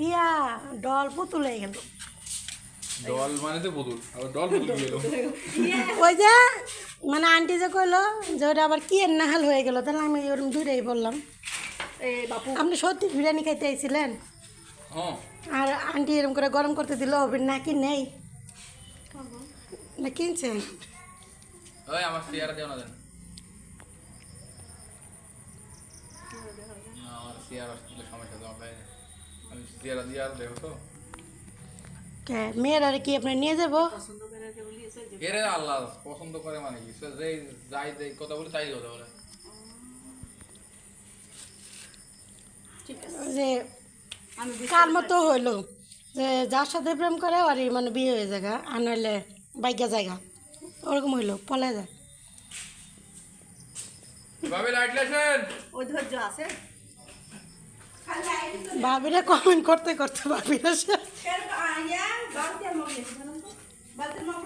ইয়া doll পুতুল হয়ে গেল ডল মানে তো পুতুল আবার ডল পুতুল গেল ওই যে মানে আন্টি যে কইলো যে ওটা আবার কি নাহাল হয়ে গেল তাহলে আমি ওরকম দূরেই বললাম আপনি সত্যি বিরিয়ানি খাইতে আইছিলেন আর আন্টি এরকম করে গরম করতে দিল হবে নাকি নেই না কিনছেন ওই আমার সিয়ারা দেও না দেন না আমার সিয়ারা সমস্যা তো ভাই আমি সিয়ারা দিয়ে আর দেখো তো কে মেয়েরা কি আপনি নিয়ে যাবো কে রে আল্লাহ পছন্দ করে মানে কি সে যে যাই দেই কথা বলে তাই কথা বলে যে কার মতো হইলো যে যার সাথে প্রেম করে আর মানে বিয়ে হয়ে জায়গা আর নইলে বাইকা জায়গা ওরকম হইলো পলে যায় ভাবি লাইট লেছেন ওই ধৈর্য আছে ভাবিরা কমেন্ট করতে করতে ভাবিরা বালতির মগ